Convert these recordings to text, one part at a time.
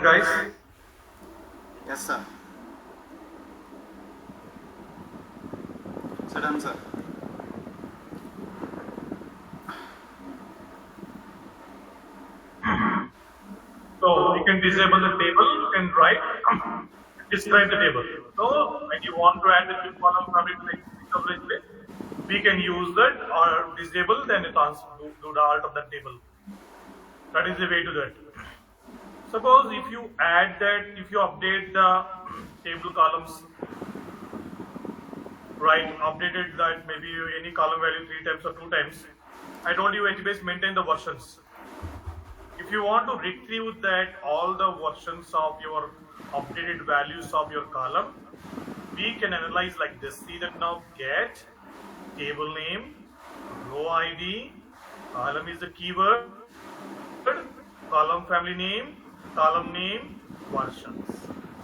guys. Yes, sir. Sit down, sir. So you can disable the table, you can write, describe the table. So when you want to add the new column family to existing coverage list, we can use that or disable, then it do the alt of that table. That is the way to do it. Suppose if you add that, if you update the table columns, right, updated that maybe any column value 3 times or 2 times, I told you HBase maintain the versions. If you want to retrieve that all the versions of your updated values of your column, we can analyze like this. See that now get table name, row ID, column is the keyword, column family name, versions.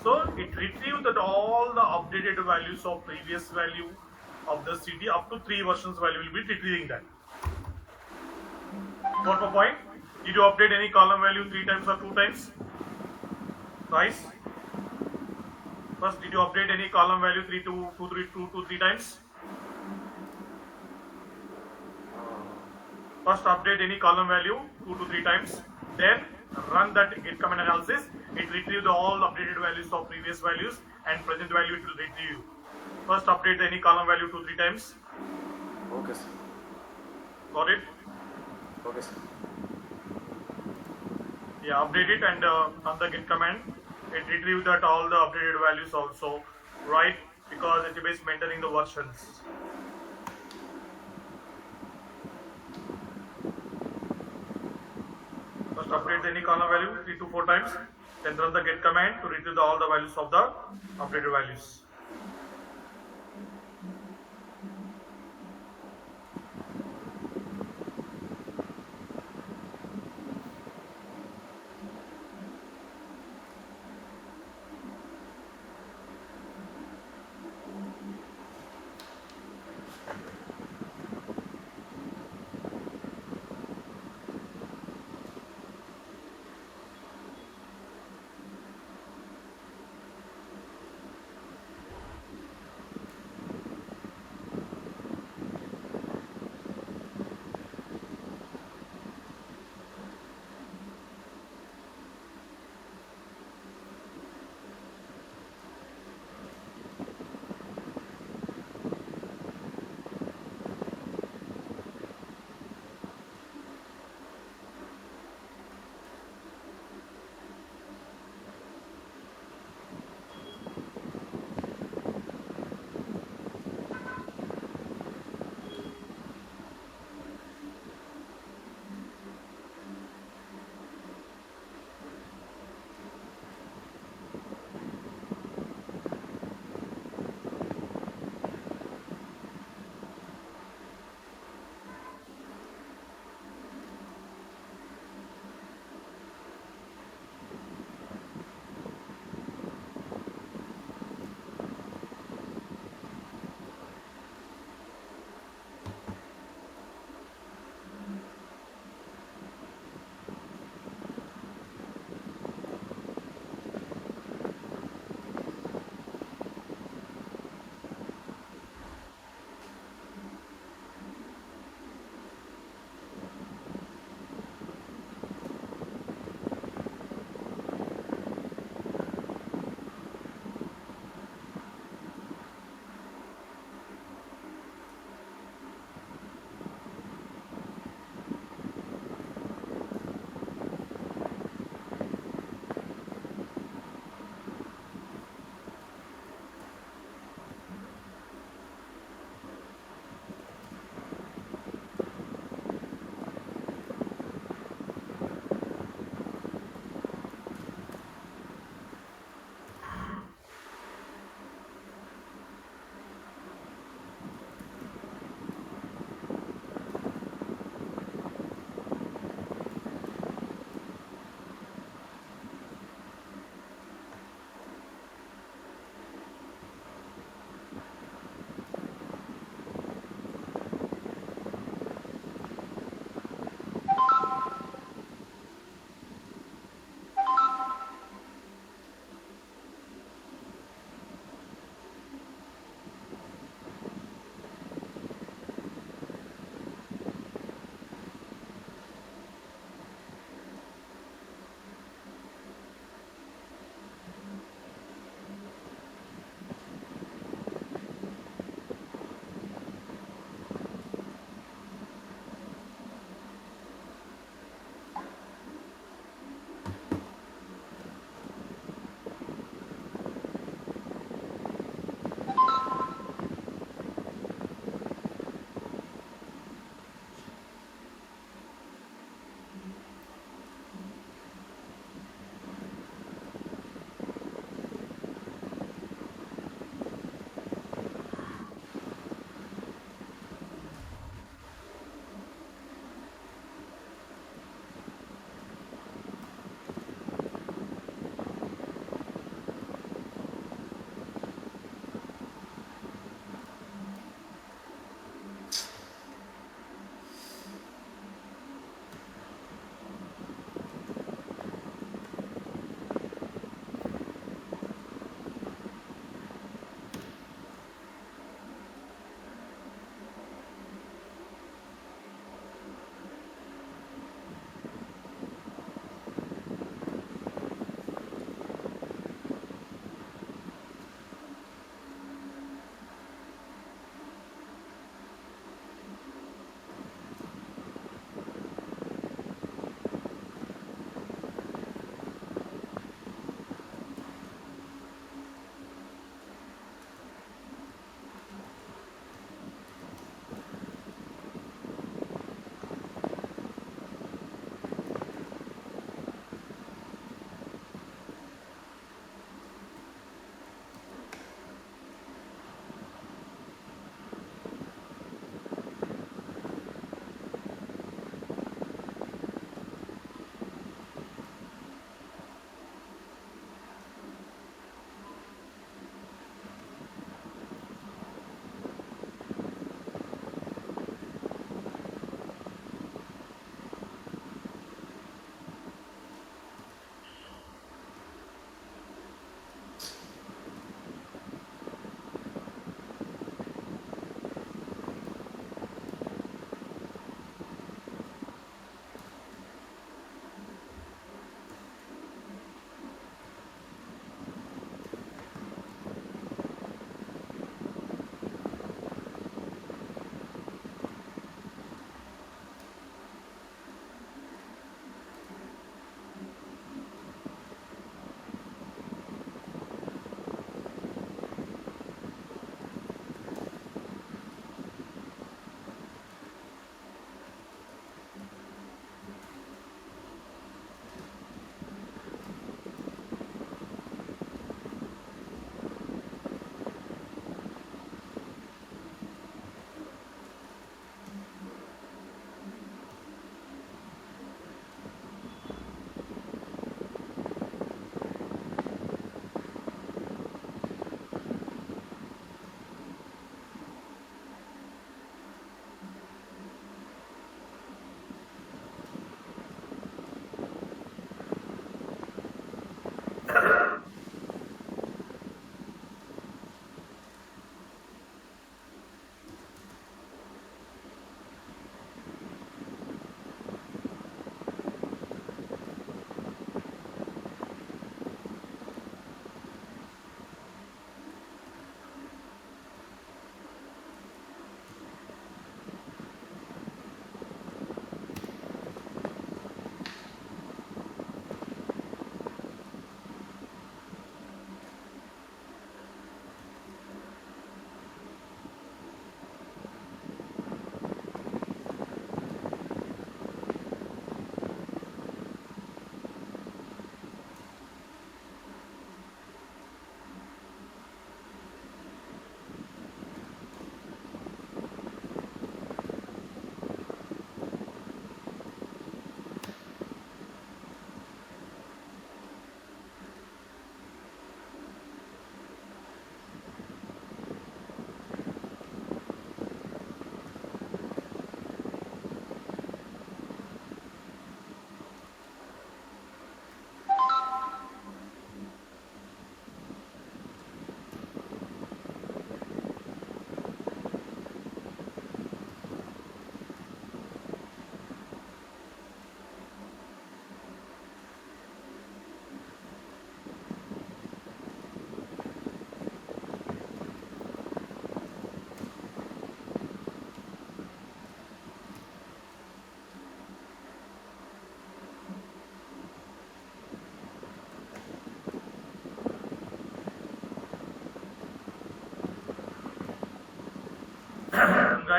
So it retrieves that all the updated values of previous value of the CD up to 3 versions value will be retrieving that. Got my point? Did you update any column value 3 times or 2 times? Twice? First, did you update any column value 2 to 3 times? First, update any column value 2 to 3 times. Then run that get command analysis. It retrieves all updated values of previous values and present value it will retrieve. First, update any column value 2 to 3 times. Okay, sir. Got it? Okay, sir. Yeah, update it and on the get command, it retrieves that all the updated values also, right? Because it is maintaining the versions. First update any column value 3 to 4 times, then run the get command to retrieve all the values of the updated values.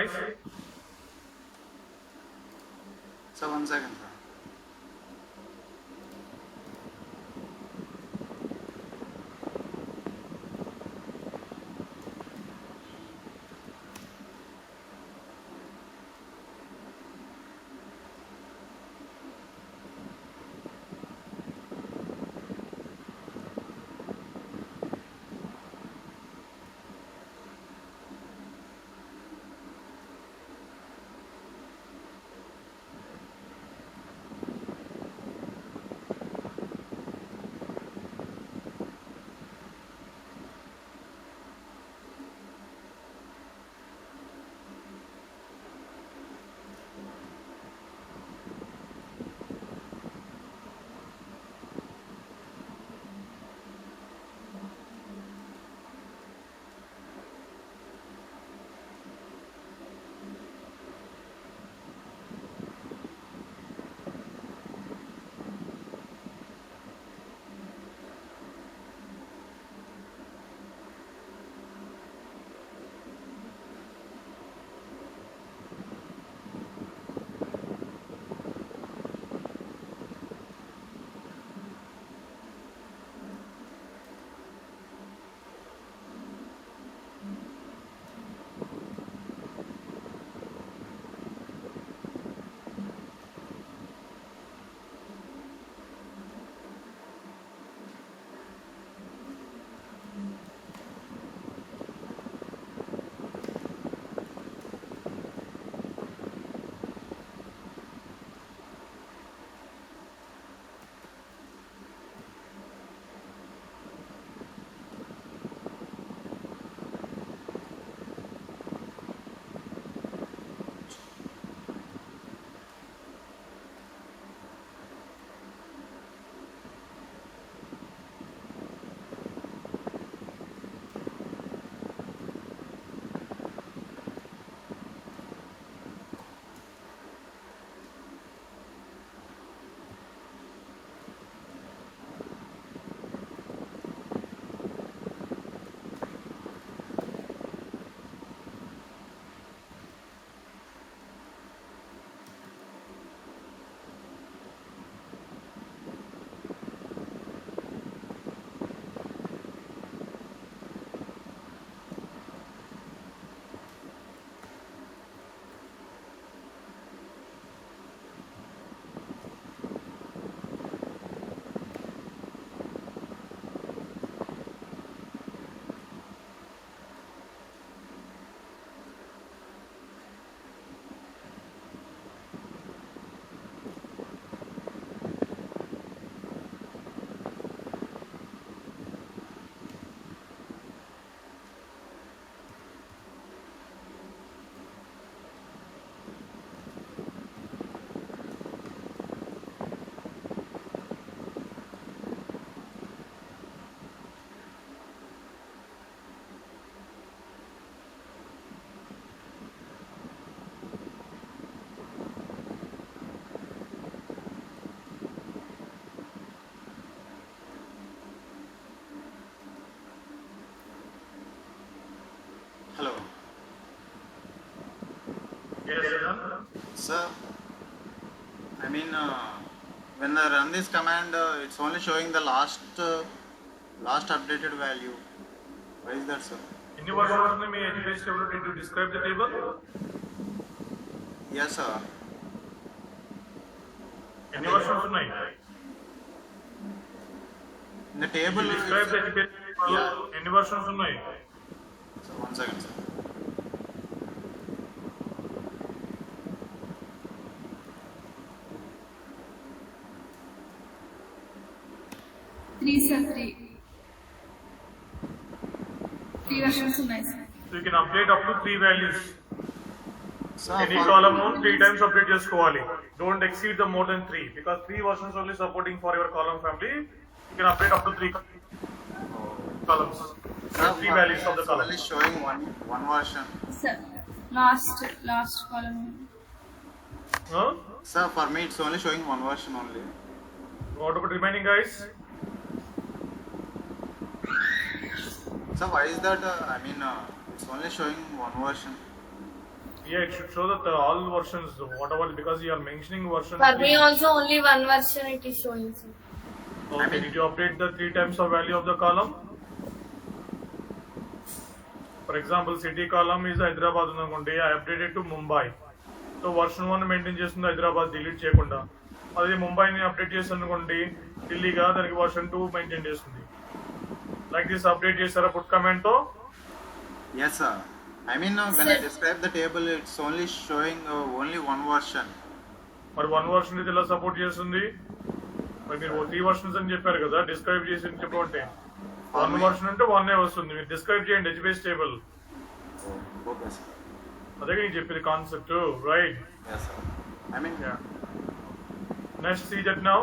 guys? Sir, 1 second, sir. Hello. Yes, Siddhant. Sir, I mean, when I run this command, it's only showing the last updated value. Why is that, sir? ఎన్ని versions ఉన్నాయి మీ HBase table? Did you describe the table? Yes, sir. ఎన్ని versions ఉన్నాయి? In the table, Describe the HBase table. Yeah. ఎన్ని versions ఉన్నాయి? So 1 second, sir. Three, sir, three. Three versions ఉన్నాయి sir. So you can update up to 3 values. Sir, Any for- column 3 times update చేసుకోవాలి. Don't exceed the more than 3 because 3 versions only supporting for your column family. You can update up to 3 columns. Sir, 3 values of the it's column. only showing one version. Sir last column Huh? Sir, for me, it's only showing one version only. What about remaining guys? Sir, why is that? It's only showing one version. Yeah, it should show that all versions, whatever, because you are mentioning version. For me also only one version it is showing, sir. Okay, did you update the 3 times of value of the column? For example, city column is Hyderabad undakondi. I updated to Mumbai. So version 1 maintain చేస్తుంది Hyderabad delete చేయకుండా. అదే ముంబైని update చేసి అనుకోండి ఢిల్లీగా దానికి version 2 maintain చేస్తుంది. Like this update చేసారా put comment తో? Yes, sir. I mean, when I describe the table, it's only showing only one version. మరి 1 version ఇది ఎలా సపోర్ట్ చేస్తుంది? మరి మీరు 3 versions అని చెప్పారు కదా, డిస్క్రైబ్ చేసి చెప్పండి. 1 version అంటే 1 వస్తుంది. మీరు డిస్క్రైబ్ చేయండి HBase టేబుల్. Okay, sir. అదే నేను చెప్పేది concept, right? Yes, sir. I mean, Yeah. Next, see that now.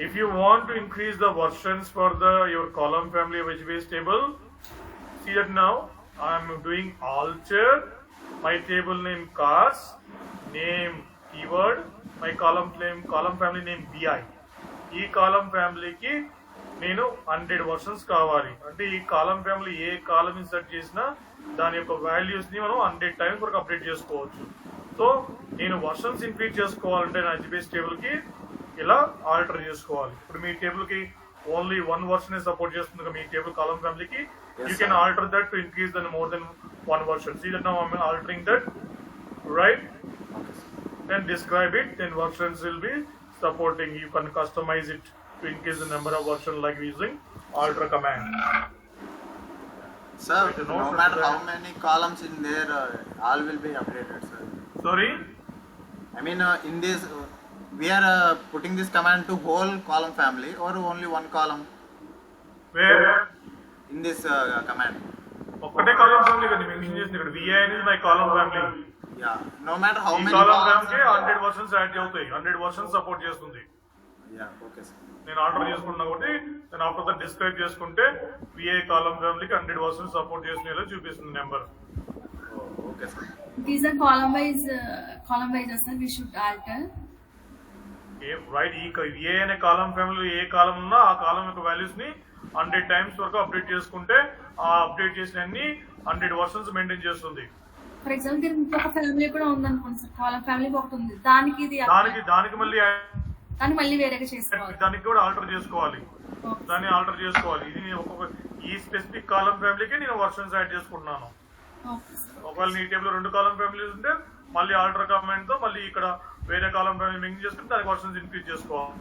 If you want to increase the versions for your column family of HBase table, see that now I am doing alter my table name cars, name keyword, my column family name BI. ఈ column ఫ్యామిలీకి నేను 100 versions కావాలి అంటే ఈ column family ఏ column insert చేసినా దాని యొక్క values ని మనం 100 టైమ్స్ వరకు అప్డేట్ చేసుకోవచ్చు. సో నేను వర్షన్స్ ఇంక్రీజ్ చేసుకోవాలంటే నా HBase టేబుల్ కి ఇలా ఆల్టర్ చేసుకోవాలి. ఇప్పుడు మీ టేబుల్ కి ఓన్లీ 1 వర్షన్ సపోర్ట్ చేస్తుంది మీ టేబుల్ కాలమ్ ఫ్యామిలీకి. You can alter that to increase then more than 1 version. See that now I am altering that, right? Then describe it, then versions will be supporting. You can customize it to increase the number of versions like using alter command. sir, Wait, no note matter that- how many columns in there, all will be updated, sir. Sorry? I mean, in this, we are putting this command to whole column family or only one column Where? in this command. ఒక్కటే column family కదా mention చేసింది ఇక్కడ. VI అనేది my column family. Yeah, no matter how ఈ many column columns. ఫ్యామిలీకి 100 versions add అవుతాయి. 100 versions support చేస్తుంది. Yeah, okay, sir. నేను ఆర్డర్ చేసుకున్నా కాబట్టి నేను ఆఫ్టర్ దట్ డిస్క్రైబ్ చేసుకుంటే VI కాలమ్ ఫ్యామిలీకి 100 వర్షన్స్ సపోర్ట్ చేసిన చూపిస్తుంది number. Oh, okay, sir. It is a column wise, sir. We should alter. Right. ఈ VI అనే కాలమ్ ఫ్యామిలీ ఏ కాలం ఉన్నా ఆ కాలం యొక్క వాల్యూస్ ని 100 టైమ్స్ వరకు అప్డేట్ చేసుకుంటే ఆ అప్డేట్ చేసిన అన్ని 100 వర్షన్స్ మెయింటైన్ చేస్తుంది. ఫర్ ఎగ్జాంపుల్ దీనికి ఇంకొక ఫ్యామిలీ కూడా ఉందనుకోండి సార్, కాలమ్ ఫ్యామిలీ ఒకటి ఉంది, దానికి ఇది దానికి మళ్ళీ దాన్ని మళ్ళీ వేరేగా చేసుకోవాలి. దానికి కూడా ఆల్టర్ చేసుకోవాలి. Okay. దాన్ని ఆల్టర్ చేసుకోవాలి. ఇది నేను ఒక్కొక్క ఈ స్పెసిఫిక్ కాలమ్ ఫ్యామిలీకి నేను వర్షన్స్ యాడ్ చేసుకుంటున్నాను. Okay, sir. ఒకవేళ నీ టేబుల్ 2 కాలమ్ ఫ్యామిలీస్ ఉంటే మళ్ళీ ఆల్టర్ కమాండ్ తో మళ్ళీ ఇక్కడ వేరే కాలమ్ ఫ్యామిలీ లింక్ చేసుకుని దానికి వర్షన్స్ ఇంక్రీజ్ చేసుకోవాలి.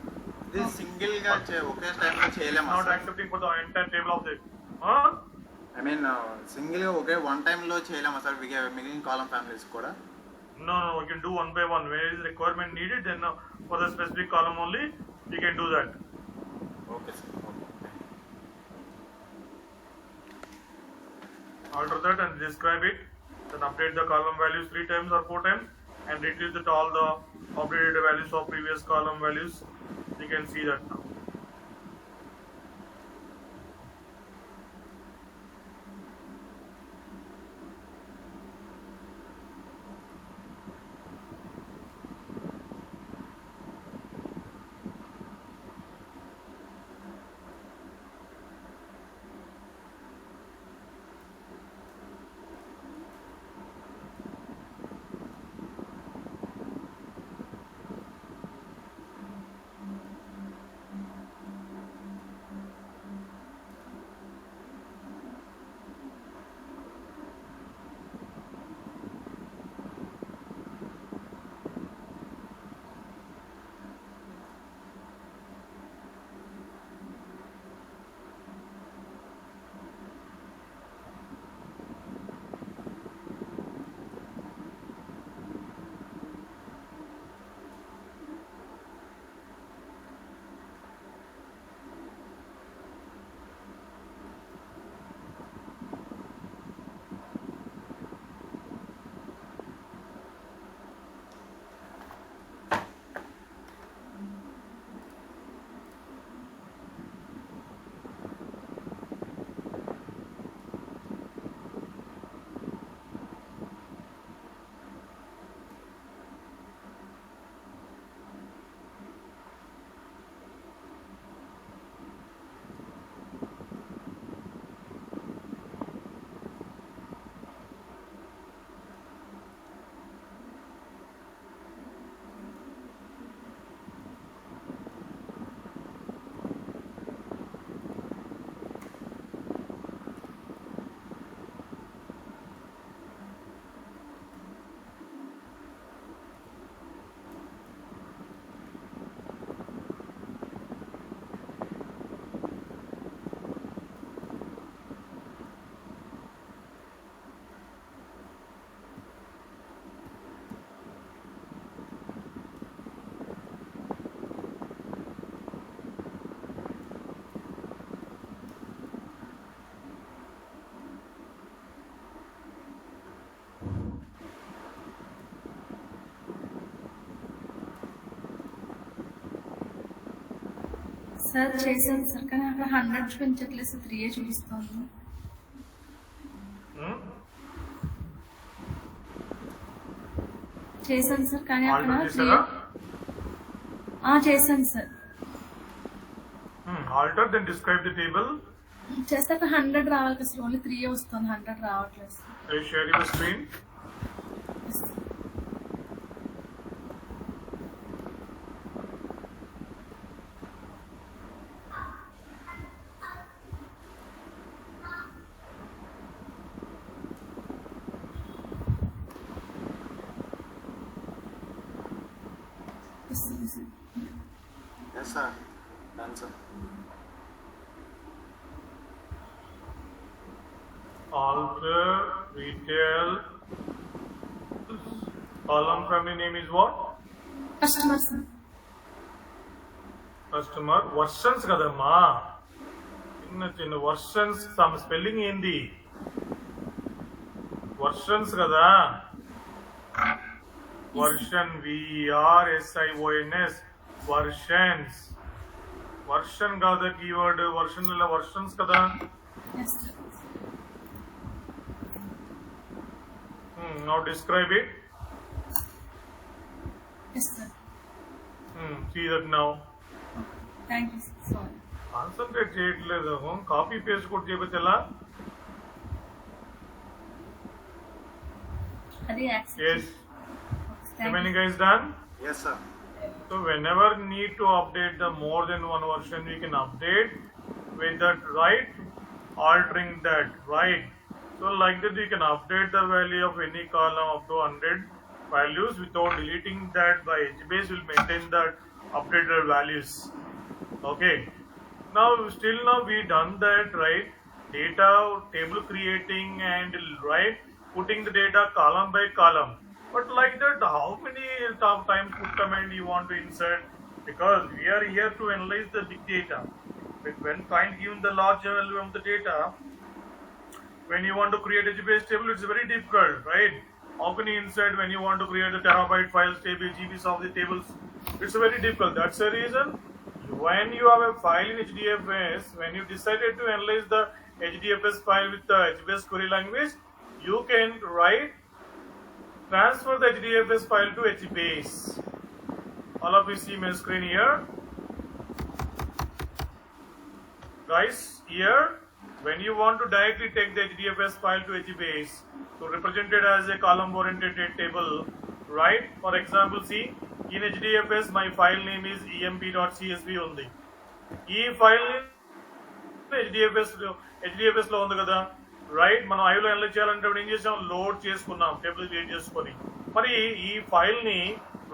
This single గా ఒకే టైం లో చేయలేమా not sir? Accepting for the entire table of the I mean, single గా ఒకే వన్ టైం లో చేయలేమా సార్ మిగిలిన కాలమ్ ఫ్యామిలీస్ కూడా? No, we can do one by one. Where is requirement needed, then for the specific column only, we can do that. Okay, sir. Okay. Alter that and describe it. Then update the column values 3 times or 4 times, and retrieve that all the updated values of previous column values. You can see that now. Sir చేశాను sir, కానీ అక్కడ 100 చూపించట్లేదు sir, 3 చూపిస్తుంది. చేశాను sir, కానీ అక్కడ Alter 3 చేశారా? చేశాను sir. Alter, then describe the table. చేస్తే అక్కడ 100 రావాలి కదా సార్, ఓన్లీ 3 వస్తుంది, 100 రావట్లేదు sir. Are you sharing the screen? Yes, sir. Yes, sir, yes, sir. Yes, sir. Done, sir. Alter, retail. Column family name is what? Customer sir. Customer. Versions కదమ్మా, చిన్న చిన్న versions. Some spelling ఏంది? Versions కదా. Version VRSIONS, versions. Version కాదా keyword? Version versions కదా. Yes, sir. Now describe it. Yes, sir. See that now. Thank you, sir. Sorry. Concentrate చేయట్లేదు. Copy paste కూడా చేయకపోతే ఎలా? అది accept. Yes. How Thank many you. guys done? Yes, sir. So whenever need to update the more than one version, we can update with that, right? Altering that, right? So like that you can update the value of any column up to 100 values without deleting that. By HBase will maintain that updated values. Okay. Now we done that, right? Data table creating and right putting the data column by column. But like that, how many times put command you want to insert? Because we are here to analyze the big data. But when client given the large value of the data, when you want to create a HBase table, it's very difficult, right? How can you insert when you want to create the terabyte files table, GBs of the tables? It's very difficult. That's the reason when you have a file in HDFS, when you decided to analyze the HDFS file with the HBase query language, you can transfer the HDFS file to HBase. All of you see my screen here. Guys, here when you want to directly take the HDFS file to HBase to represent it as a column oriented table, right? For example, see in HDFS my file name is emp.csv only. ఈ file HDFS లో ఉంది కదా, right? మనం ఐలో analyse చేయాలంటే ఏం చేసాం? Load చేసుకున్నాం, table create చేసుకొని. మరి ఈ ఫైల్ ని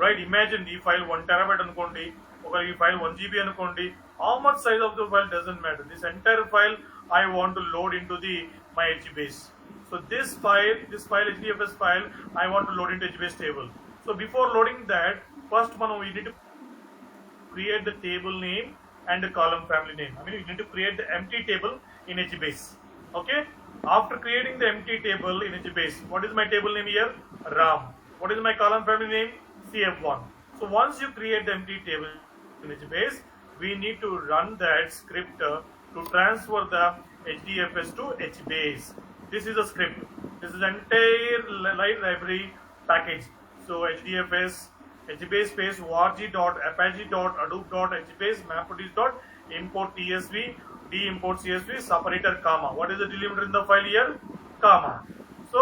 రైట్ ఇమాజిన్ ఈ ఫైల్ 1 TB అనుకోండి, ఒక ఈ ఫైల్ 1 GB అనుకోండి. How much size of the file doesn't matter. This entire file I want to load into my HBase. So this file HDFS file I want to load into HBase table. So before loading that, first we need to create the table name and the column family name. I mean, we need to create the empty table in HBase. Okay. After creating the empty table in HBase, what is my table name here? RAM. What is my column family name? CF1. So once you create the empty table in HBase, we need to run that script to transfer the HDFS to HBase. This is a script. This is entire library package. So HDFS, HBase space org.apache.hadoop.hbase mapReduce.import tsv de-import csv separator comma. What is the delimiter in the file here? Comma. So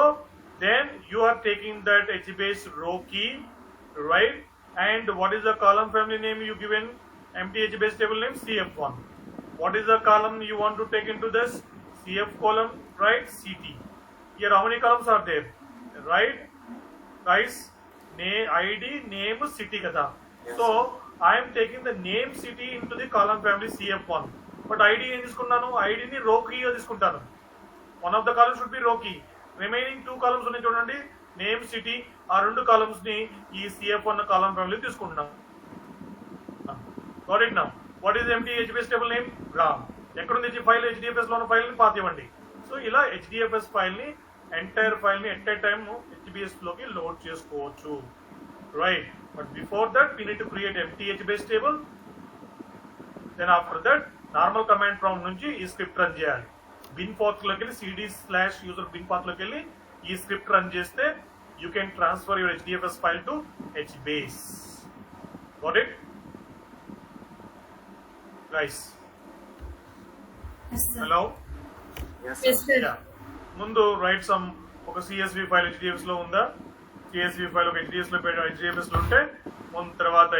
then you are taking that HBase row key, right? And what is the column family name you given? Empty HBase table name CF1. What is the column you want to take into this? CF column, right? CT. Here how many columns are there? Right? Guys, ID, name, city kada. Yes. So I am taking the name city into the column family CF1. But ID ఏం తీసుకున్నాను? ID ని row key గా తీసుకుంటాను. One of the columns should be row key. Remaining 2 columns ఉన్నాయి చూడండి, name, city. ఆ 2 columns ని ఈ CF1 column family తీసుకుంటున్నాను. Got it now? What is the empty HBase table name? RAM. ఎక్కడుంది ఈ ఫైల్? HDFS లో ఉన్న ఫైల్ ని పాత ఇవ్వండి. సో ఇలా HDFS ఫైల్ ని ఎంటైర్ ఫైల్ ని ఎట్ ఏ టైమ్ HBase లోకి లోడ్ చేసుకోవచ్చు, right? But before that we need to create empty HBase table Then after that, normal command prompt నుంచి ఈ స్క్రిప్ట్ రన్ చేయాలి. బిన్ పాత్ లోకి వెళ్ళి cd/user bin path లోకి వెళ్ళి ఈ స్క్రిప్ట్ రన్ చేస్తే you can transfer your HDFS file to HBase. Got it? Guys, Yes, sir. hello? Yes, Yes, sir. sir. Yeah. ముందు రైట్ సమ్ ఒక CSV ఫైల్ HDFS లో ఉందా? CSV ఫైల్ ఒక HDFS లో HDFS లో ఉంటే ముందు తర్వాత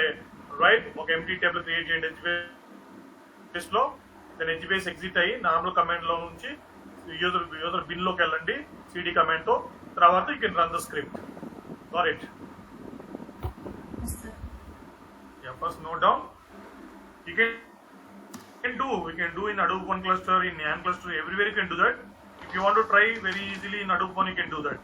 రైట్ ఒక ఎంటీ టేబుల్ క్రియేట్ చేయండి HBase లో. దెన్ HBase ఎగ్జిట్ అయ్యి నార్మల్ కమాండ్ లో నుంచి యూజర్ బిన్ లోకి వెళ్ళండి cd కమాండ్ తో. తర్వాత you can run the script. Got it? Yes, sir. Yeah, first note down. You we can do in Hadoop One cluster, in Yan cluster, everywhere you can do that. If you want to try very easily in Hadoop One, you can do that.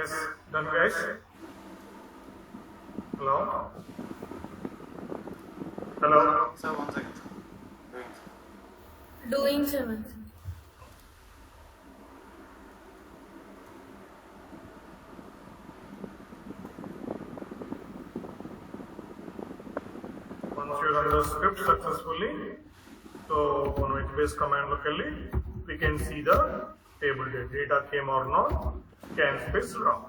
Yes, done guys. Hello? Hello? Sir, 1 second. Sir. Doing 7, sir. Once you run the script successfully, so on HBase command locally, we can see the table data came or not, can space raw.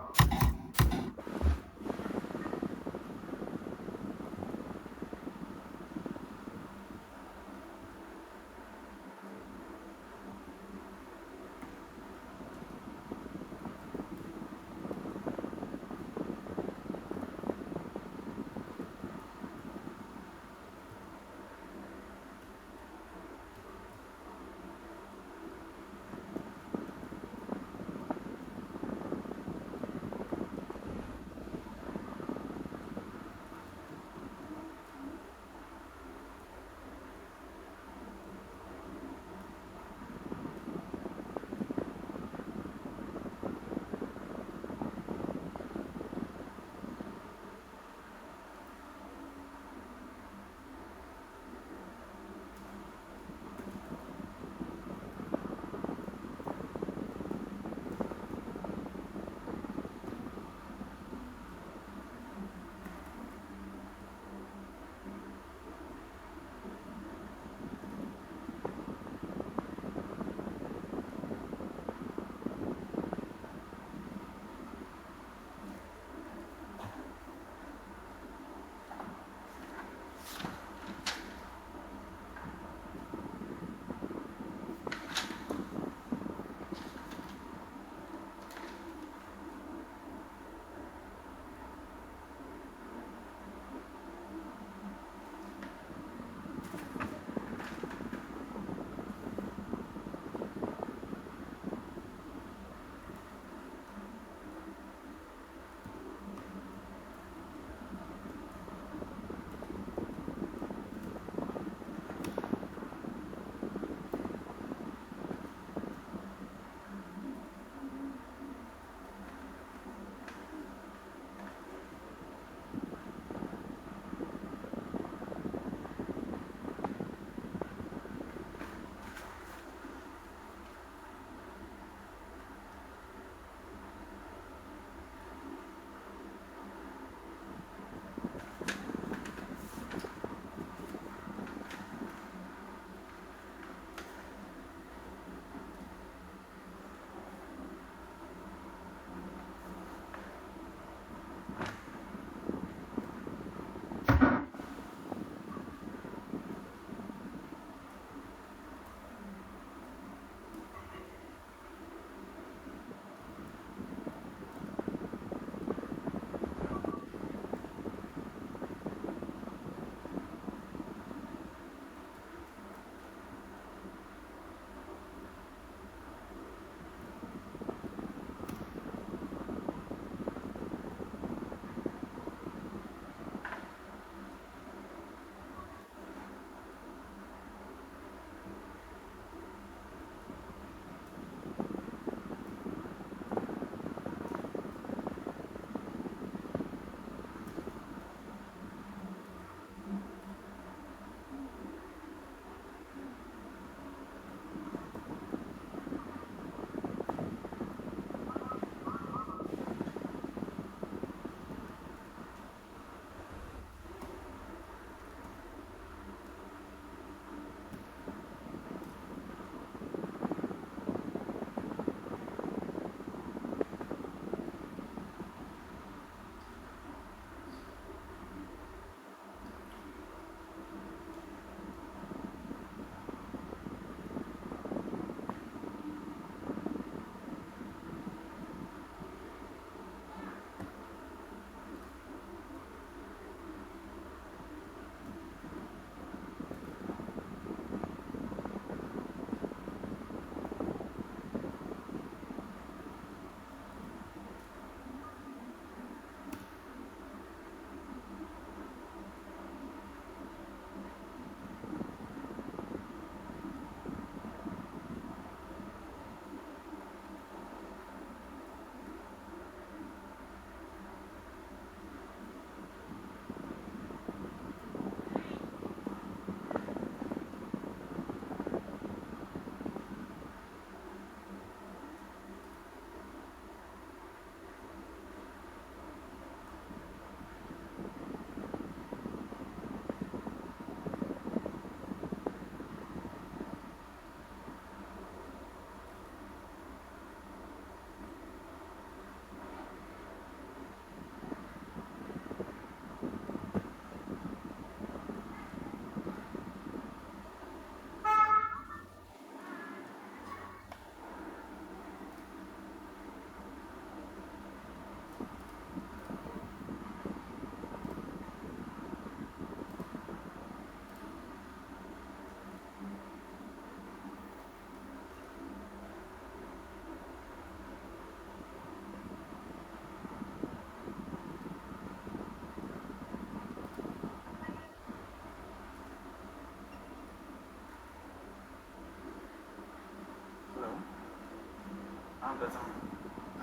Present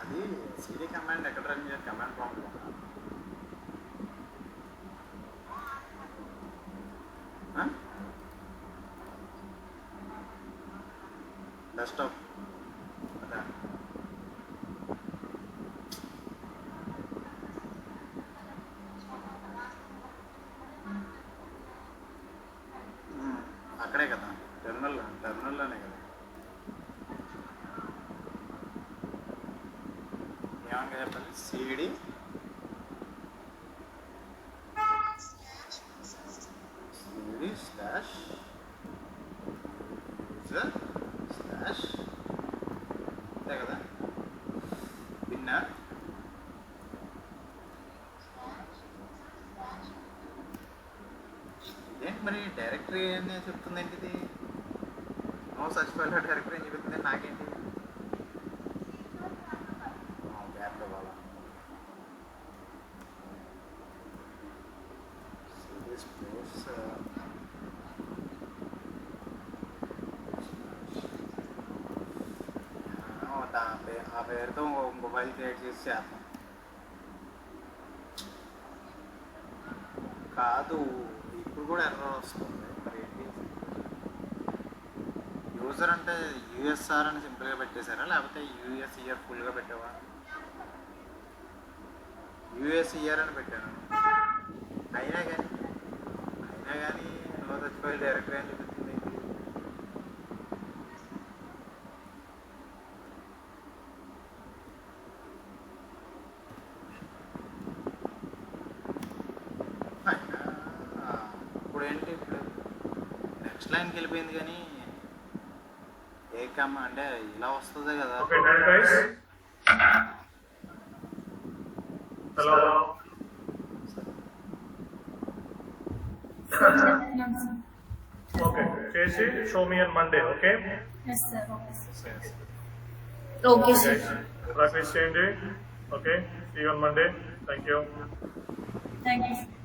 అది CD command ఎక్కడ run చేయాలి command prompt desktop అదా అక్కడే కదా టెర్మినల్లోనే కదా ఏమని చెప్పాలి CD slash user slash అంతే కదా విన్నర్ ఇదేంటి మరి డైరెక్టరీ అని చెప్తుంది ఏంటిది నో సచ్ ఫైల్ డైరెక్టరీ అని చెప్తుంది నాకేంటి గ్యాప్ ఇవ్వాలా సిరీస్ ప్లేస్ ఆ పేరుతో ఇంకో ఫైల్ క్రియేట్ చేసి చేద్దాం కాదు ఇప్పుడు కూడా ఎర్రర్ వస్తుంది మరి ఏంటి యూజర్ అంటే యూఎస్ఆర్ అని సింపుల్గా పెట్టేశారా లేకపోతే యూఎస్ఈఆర్ ఫుల్గా పెట్టావా యూఎస్ఈఆర్ అని పెట్టాను అయినా కానీ నో సచ్ ఫైల్ డైరెక్టరీ అని చెప్తుంది ఇప్పుడు ఏంటి ఇప్పుడు నెక్స్ట్ లైన్కి వెళ్ళిపోయింది కానీ ఏ కమ్మ అంటే ఇలా వస్తుంది కదా Okay, done, guys. Hello. చెప్తున్నాను sir. Okay, Casey, show me on Monday, okay? Yes sir okay sir. Okay, sir. Rakesh, same day. Okay, see you on Monday. Thank you. Thank you sir.